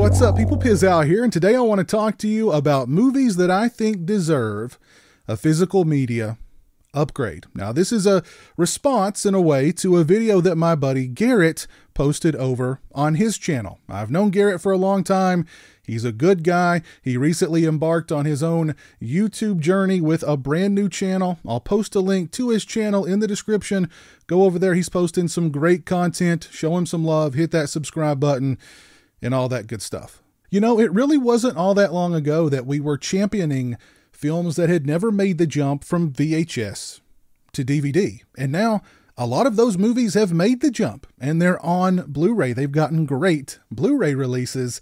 What's up, people? Pizzal here, and today I want to talk to you about movies that I think deserve a physical media upgrade. Now, this is a response, in a way, to a video that my buddy Garrett posted over on his channel. I've known Garrett for a long time. He's a good guy. He recently embarked on his own YouTube journey with a brand new channel. I'll post a link to his channel in the description. Go over there. He's posting some great content. Show him some love. Hit that subscribe button and all that good stuff. You know, it really wasn't all that long ago that we were championing films that had never made the jump from VHS to DVD. And now a lot of those movies have made the jump and they're on Blu-ray. They've gotten great Blu-ray releases,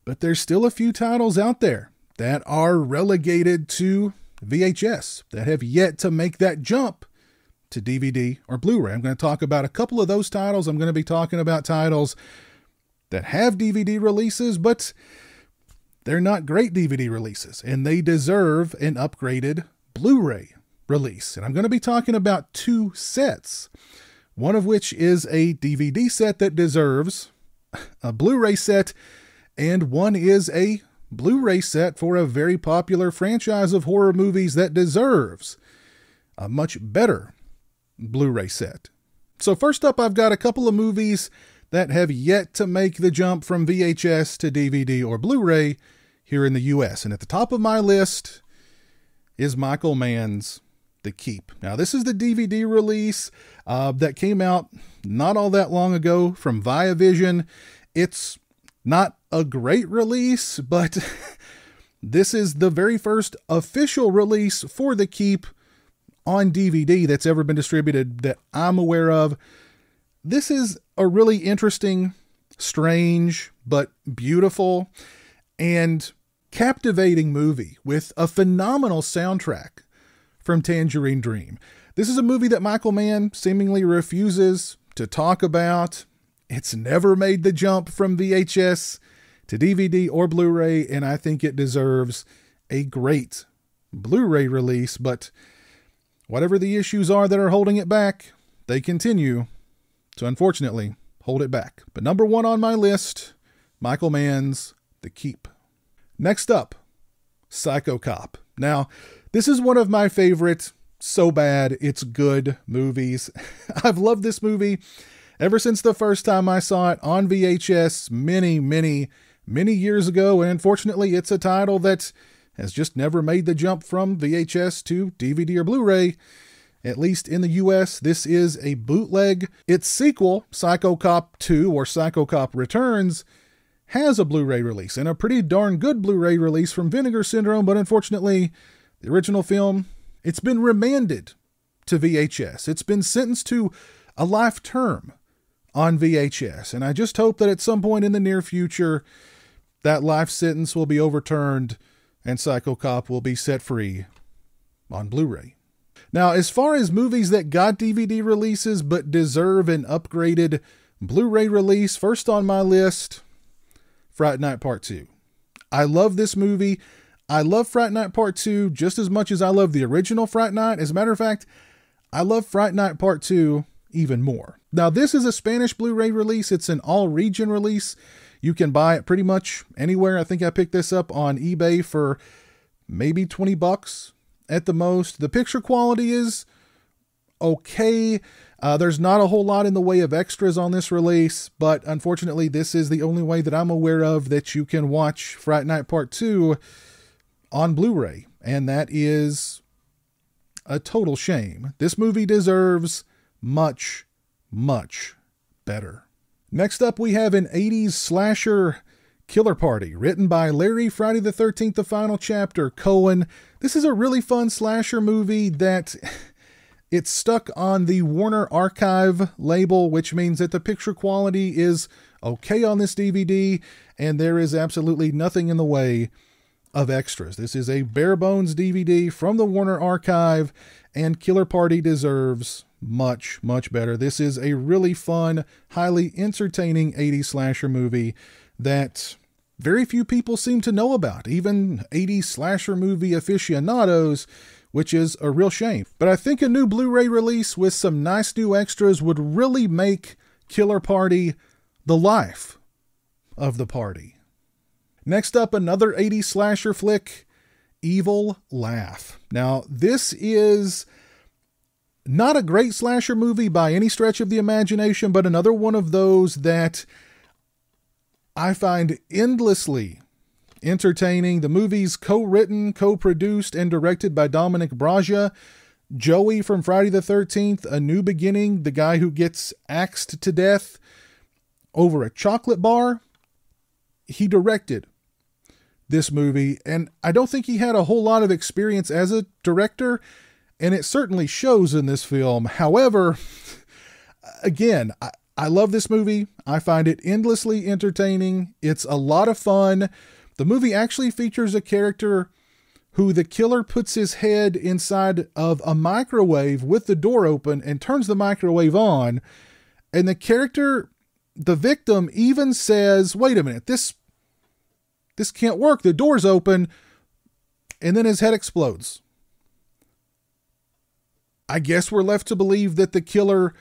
but there's still a few titles out there that are relegated to VHS that have yet to make that jump to DVD or Blu-ray. I'm going to talk about a couple of those titles. I'm going to be talking about titles that have DVD releases, but they're not great DVD releases, and they deserve an upgraded Blu-ray release. And I'm going to be talking about two sets, one of which is a DVD set that deserves a Blu-ray set, and one is a Blu-ray set for a very popular franchise of horror movies that deserves a much better Blu-ray set. So first up, I've got a couple of movies that have yet to make the jump from VHS to DVD or Blu-ray here in the US. And at the top of my list is Michael Mann's The Keep. Now, this is the DVD release that came out not all that long ago from Viavision. It's not a great release, but this is the very first official release for The Keep on DVD that's ever been distributed that I'm aware of. This is a really interesting, strange, but beautiful and captivating movie with a phenomenal soundtrack from Tangerine Dream. This is a movie that Michael Mann seemingly refuses to talk about. It's never made the jump from VHS to DVD or Blu-ray, and I think it deserves a great Blu-ray release, but whatever the issues are that are holding it back, they continue to unfortunately hold it back. But number one on my list, Michael Mann's The Keep. Next up, Psycho Cop. Now, this is one of my favorite so bad it's good movies. I've loved this movie ever since the first time I saw it on VHS many years ago. And unfortunately, it's a title that has just never made the jump from VHS to DVD or Blu-ray. At least in the US, this is a bootleg. Its sequel, Psycho Cop 2 or Psycho Cop Returns, has a Blu-ray release, and a pretty darn good Blu-ray release from Vinegar Syndrome, but unfortunately, the original film, it's been remanded to VHS. It's been sentenced to a life term on VHS, and I just hope that at some point in the near future, that life sentence will be overturned and Psycho Cop will be set free on Blu-ray. Now, as far as movies that got DVD releases but deserve an upgraded Blu-ray release, first on my list, Fright Night Part 2. I love this movie. I love Fright Night Part 2 just as much as I love the original Fright Night. As a matter of fact, I love Fright Night Part 2 even more. Now, this is a Spanish Blu-ray release. It's an all-region release. You can buy it pretty much anywhere. I think I picked this up on eBay for maybe $20 at the most. The picture quality is okay. There's not a whole lot in the way of extras on this release, but unfortunately, this is the only way that I'm aware of that you can watch Fright Night Part 2 on Blu-ray, and that is a total shame. This movie deserves much better. Next up, we have an 80s slasher, Killer Party, written by Larry Friday the 13th, The Final Chapter Cohen. This is a really fun slasher movie that it's stuck on the Warner Archive label, which means that the picture quality is okay on this DVD, and there is absolutely nothing in the way of extras. This is a bare bones DVD from the Warner Archive, and Killer Party deserves much better. This is a really fun, highly entertaining 80s slasher movie that very few people seem to know about, even 80s slasher movie aficionados, which is a real shame. But I think a new Blu-ray release with some nice new extras would really make Killer Party the life of the party. Next up, another 80s slasher flick, Evil Laugh. Now, this is not a great slasher movie by any stretch of the imagination, but another one of those that I find endlessly entertaining. The movie's co-written, co-produced, and directed by Dominic Braja. Joey from Friday the 13th, A New Beginning, the guy who gets axed to death over a chocolate bar, he directed this movie, and I don't think he had a whole lot of experience as a director, and it certainly shows in this film. However, again, I love this movie. I find it endlessly entertaining. It's a lot of fun. The movie actually features a character who the killer puts his head inside of a microwave with the door open and turns the microwave on. And the character, the victim, even says, wait a minute, this can't work. The door's open. And then his head explodes. I guess we're left to believe that the killer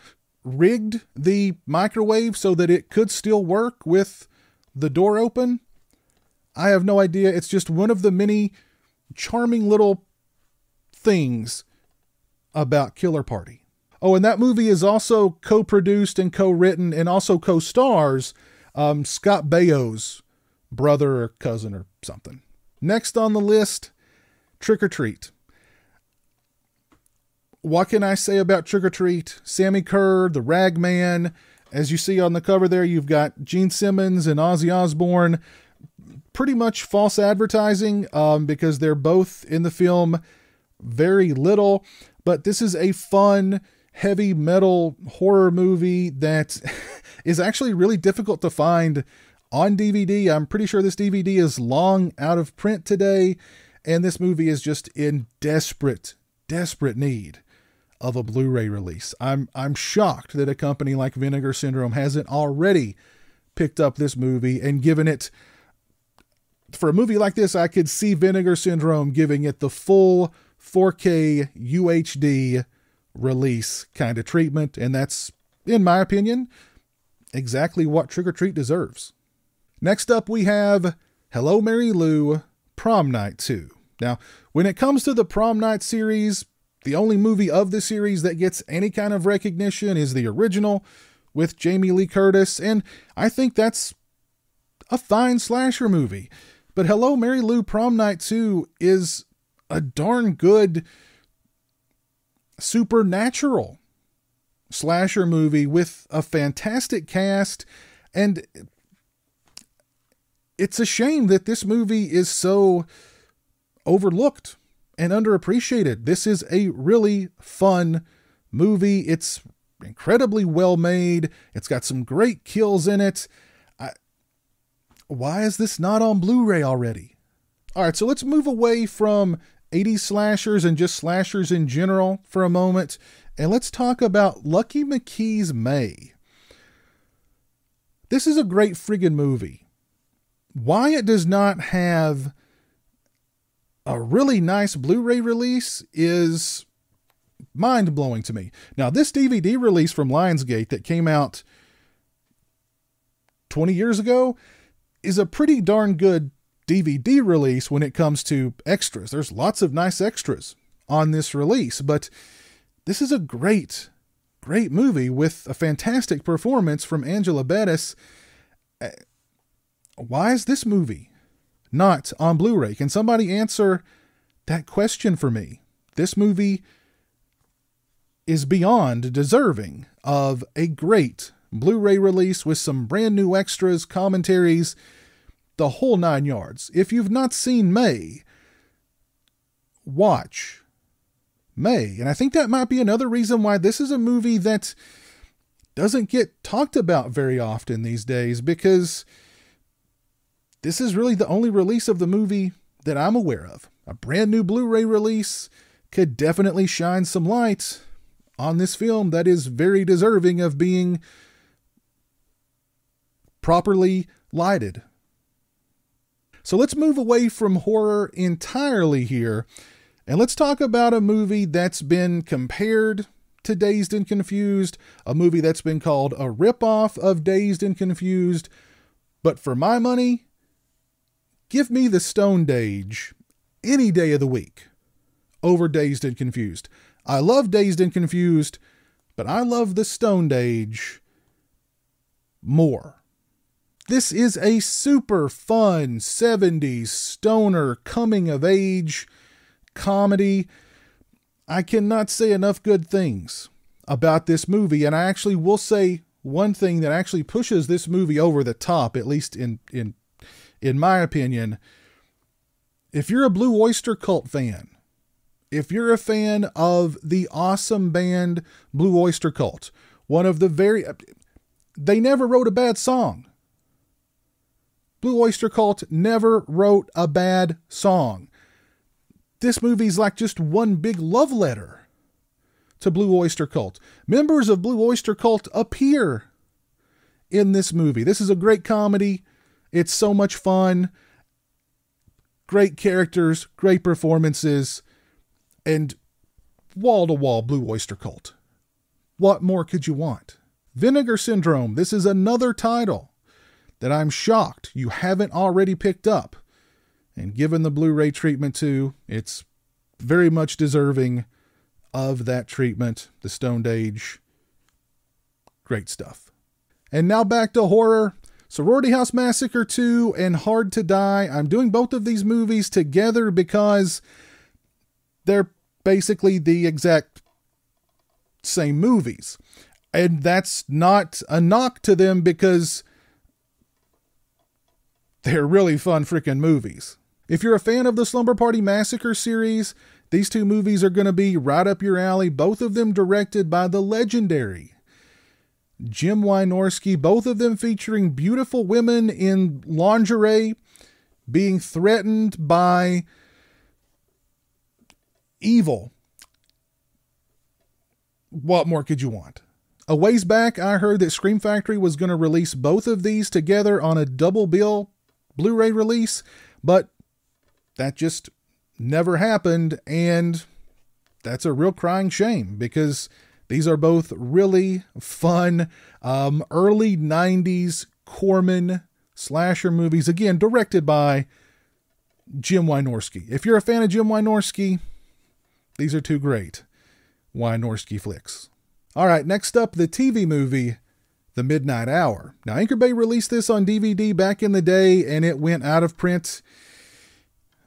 rigged the microwave so that it could still work with the door open. I have no idea. It's just one of the many charming little things about Killer Party. Oh, and that movie is also co-produced and co-written and also co-stars Scott Baio's brother or cousin or something. Next on the list, Trick or Treat. What can I say about Trick or Treat? Sammy Kerr, the Rag Man. As you see on the cover there, you've got Gene Simmons and Ozzy Osbourne. Pretty much false advertising because they're both in the film very little. But this is a fun, heavy metal horror movie that is actually really difficult to find on DVD. I'm pretty sure this DVD is long out of print today. And this movie is just in desperate need of a Blu-ray release. I'm shocked that a company like Vinegar Syndrome hasn't already picked up this movie and given it. For a movie like this, I could see Vinegar Syndrome giving it the full 4K UHD release kind of treatment. And that's, in my opinion, exactly what Trick or Treat deserves. Next up, we have Hello, Mary Lou, Prom Night 2. Now, when it comes to the Prom Night series, the only movie of the series that gets any kind of recognition is the original with Jamie Lee Curtis. And I think that's a fine slasher movie. But Hello, Mary Lou, Prom Night 2 is a darn good supernatural slasher movie with a fantastic cast. And it's a shame that this movie is so overlooked and underappreciated. This is a really fun movie. It's incredibly well made. It's got some great kills in it. Why is this not on Blu-ray already? All right, so let's move away from 80s slashers and just slashers in general for a moment, and let's talk about Lucky McKee's May. This is a great friggin' movie. Why it does not have a really nice Blu-ray release is mind-blowing to me. Now, this DVD release from Lionsgate that came out 20 years ago is a pretty darn good DVD release when it comes to extras. There's lots of nice extras on this release, but this is a great movie with a fantastic performance from Angela Bettis. Why is this movie not on Blu-ray? Can somebody answer that question for me? This movie is beyond deserving of a great Blu-ray release with some brand new extras, commentaries, the whole 9 yards. If you've not seen May, watch May. And I think that might be another reason why this is a movie that doesn't get talked about very often these days, because this is really the only release of the movie that I'm aware of. A brand new Blu-ray release could definitely shine some light on this film that is very deserving of being properly lighted. So let's move away from horror entirely here, and let's talk about a movie that's been compared to Dazed and Confused, a movie that's been called a ripoff of Dazed and Confused, but for my money, Give me the Stoned Age any day of the week over Dazed and Confused. I love Dazed and Confused, but I love the Stoned Age more. This is a super fun 70s stoner coming of age comedy. I cannot say enough good things about this movie, and I actually will say one thing that actually pushes this movie over the top, at least in my opinion. If you're a Blue Oyster Cult fan, if you're a fan of the awesome band Blue Oyster Cult, they never wrote a bad song. Blue Oyster Cult never wrote a bad song. This movie's like just one big love letter to Blue Oyster Cult. Members of Blue Oyster Cult appear in this movie. This is a great comedy. It's so much fun. Great characters, great performances, and wall-to-wall Blue Oyster Cult. What more could you want? Vinegar Syndrome. This is another title that I'm shocked you haven't already picked up. And given the Blu-ray treatment too, it's very much deserving of that treatment. The Stoned Age. Great stuff. And now back to horror. Sorority House Massacre 2 and Hard to Die. I'm doing both of these movies together because they're basically the exact same movies. And that's not a knock to them because they're really fun freaking movies. If you're a fan of the Slumber Party Massacre series, these two movies are going to be right up your alley. Both of them directed by the legendary Jim Wynorski, both of them featuring beautiful women in lingerie being threatened by evil. What more could you want? A ways back, I heard that Scream Factory was going to release both of these together on a double bill Blu-ray release, but that just never happened, and that's a real crying shame because these are both really fun early 90s Corman slasher movies, again, directed by Jim Wynorski. If you're a fan of Jim Wynorski, these are two great Wynorski flicks. All right, next up, the TV movie, The Midnight Hour. Now, Anchor Bay released this on DVD back in the day, and it went out of print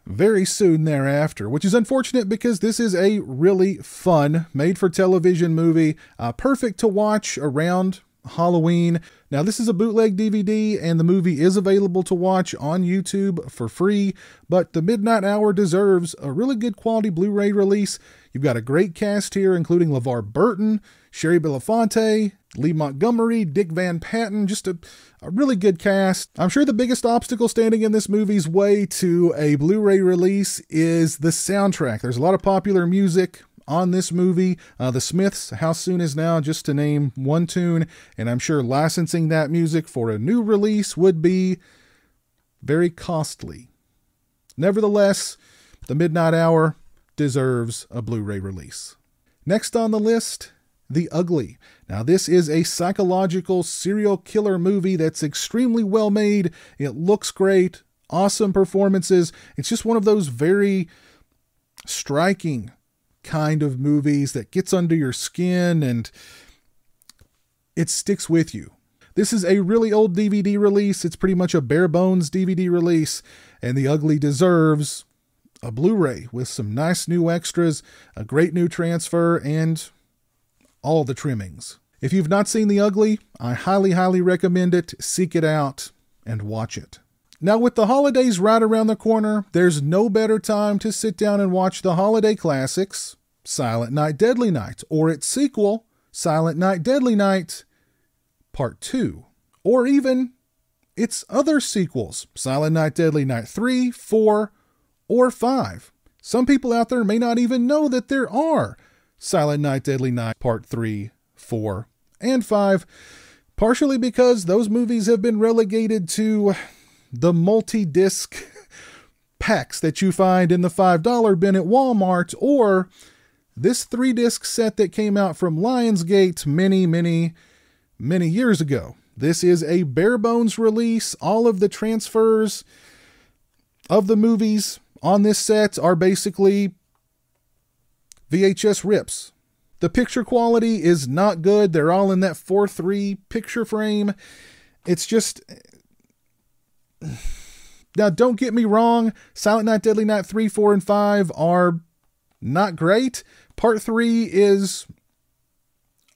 very soon thereafter, which is unfortunate because this is a really fun made-for-television movie, perfect to watch around Halloween. Now, this is a bootleg DVD, and the movie is available to watch on YouTube for free, but The Midnight Hour deserves a really good quality Blu-ray release. You've got a great cast here, including LeVar Burton, Sherry Belafonte, Lee Montgomery, Dick Van Patten, just a really good cast. I'm sure the biggest obstacle standing in this movie's way to a Blu-ray release is the soundtrack. There's a lot of popular music on this movie. The Smiths, How Soon Is Now, just to name one tune, and I'm sure licensing that music for a new release would be very costly. Nevertheless, The Midnight Hour deserves a Blu-ray release. Next on the list, The Ugly. Now, this is a psychological serial killer movie that's extremely well made. It looks great, awesome performances. It's just one of those very striking kind of movies that gets under your skin and it sticks with you. This is a really old DVD release. It's pretty much a bare bones DVD release, and The Ugly deserves a Blu-ray with some nice new extras, a great new transfer, and all the trimmings. If you've not seen The Ugly, I highly, highly recommend it. Seek it out and watch it. Now, with the holidays right around the corner, there's no better time to sit down and watch the holiday classics, Silent Night, Deadly Night, or its sequel, Silent Night, Deadly Night, Part 2, or even its other sequels, Silent Night, Deadly Night 3, 4, or 5. Some people out there may not even know that there are Silent Night, Deadly Night, Part 3, 4, and 5, partially because those movies have been relegated to the multi-disc packs that you find in the $5 bin at Walmart, or this 3-disc set that came out from Lionsgate many years ago. This is a bare bones release. All of the transfers of the movies on this set are basically VHS rips. The picture quality is not good. They're all in that 4:3 picture frame. It's just... Now, don't get me wrong. Silent Night, Deadly Night 3, 4, and 5 are not great. Part 3 is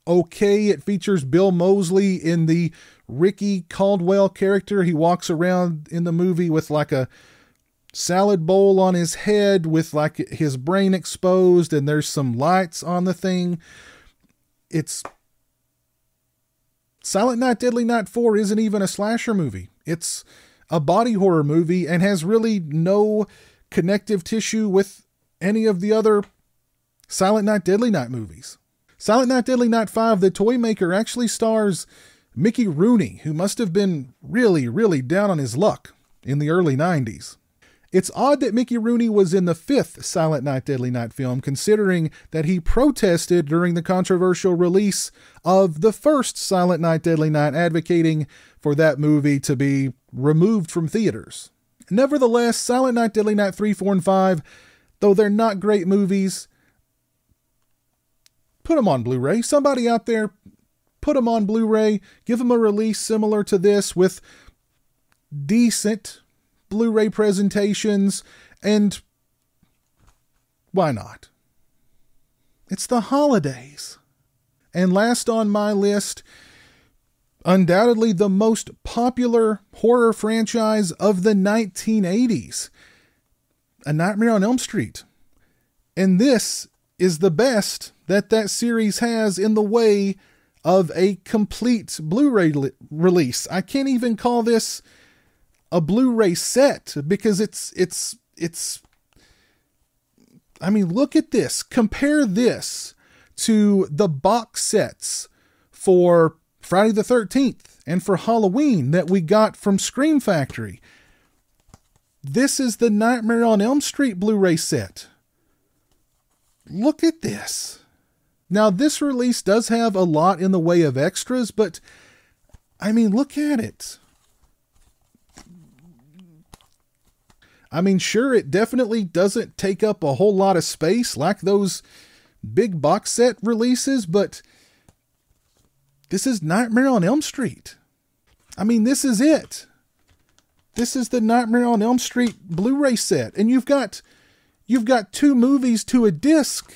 okay. It features Bill Moseley in the Ricky Caldwell character. He walks around in the movie with like a salad bowl on his head with like his brain exposed, and there's some lights on the thing. It's Silent Night, Deadly Night 4 isn't even a slasher movie. It's a body horror movie and has really no connective tissue with any of the other Silent Night, Deadly Night movies. Silent Night, Deadly Night 5, The Toy Maker, actually stars Mickey Rooney, who must have been really, really down on his luck in the early 90s. It's odd that Mickey Rooney was in the 5th Silent Night, Deadly Night film, considering that he protested during the controversial release of the first Silent Night, Deadly Night, advocating for that movie to be removed from theaters. Nevertheless, Silent Night, Deadly Night 3, 4, and 5, though they're not great movies, put them on Blu-ray. Somebody out there, put them on Blu-ray. Give them a release similar to this with decent Blu-ray presentations, and why not? It's the holidays. And last on my list, undoubtedly the most popular horror franchise of the 1980s, A Nightmare on Elm Street. And this is the best that series has in the way of a complete Blu-ray release. I can't even call this a Blu-ray set because it's I mean, look at this. Compare this to the box sets for Friday the 13th and for Halloween that we got from Scream Factory. This is the Nightmare on Elm Street Blu-ray set. Look at this. Now, this release does have a lot in the way of extras, but I mean, look at it. I mean, sure, it definitely doesn't take up a whole lot of space like those big box set releases, but this is Nightmare on Elm Street. I mean, this is it. This is the Nightmare on Elm Street Blu-ray set. And you've got 2 movies to a disc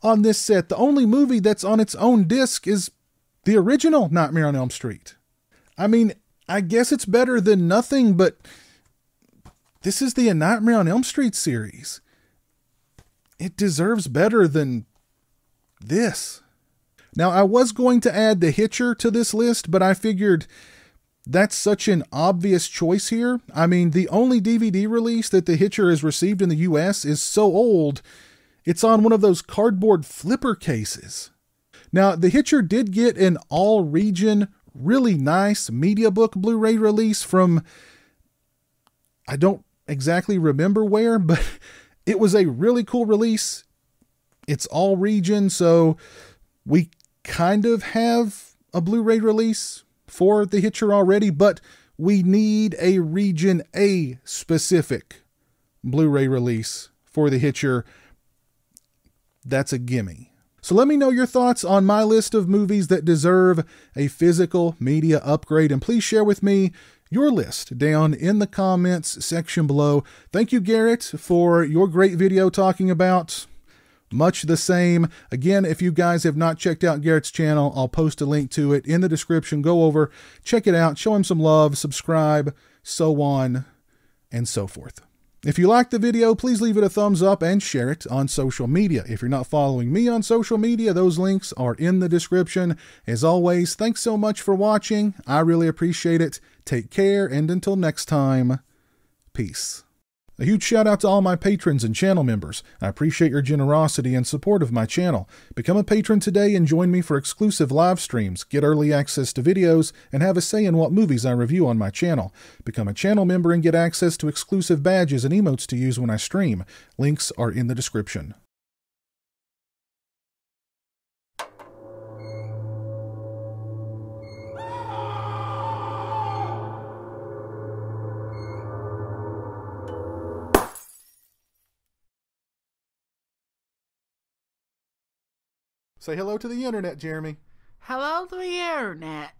on this set. The only movie that's on its own disc is the original Nightmare on Elm Street. I mean, I guess it's better than nothing, but this is the Nightmare on Elm Street series. It deserves better than this. Now, I was going to add The Hitcher to this list, but I figured that's such an obvious choice here. I mean, the only DVD release that The Hitcher has received in the US is so old, it's on one of those cardboard flipper cases. Now, The Hitcher did get an all-region, really nice MediaBook Blu-ray release from, I don't exactly remember where, but it was a really cool release. It's all region, so we kind of have a Blu-ray release for The Hitcher already, but we need a region A specific Blu-ray release for The Hitcher. That's a gimme. So let me know your thoughts on my list of movies that deserve a physical media upgrade, and please share with me your list down in the comments section below. Thank you, Garrett, for your great video talking about much the same. Again, if you guys have not checked out Garrett's channel, I'll post a link to it in the description. Go over, check it out, show him some love, subscribe, so on and so forth. If you liked the video, please leave it a thumbs up and share it on social media. If you're not following me on social media, those links are in the description. As always, thanks so much for watching. I really appreciate it. Take care, and until next time, peace. A huge shout out to all my patrons and channel members. I appreciate your generosity and support of my channel. Become a patron today and join me for exclusive live streams, get early access to videos, and have a say in what movies I review on my channel. Become a channel member and get access to exclusive badges and emotes to use when I stream. Links are in the description. Say hello to the internet, Jeremy. Hello to the internet.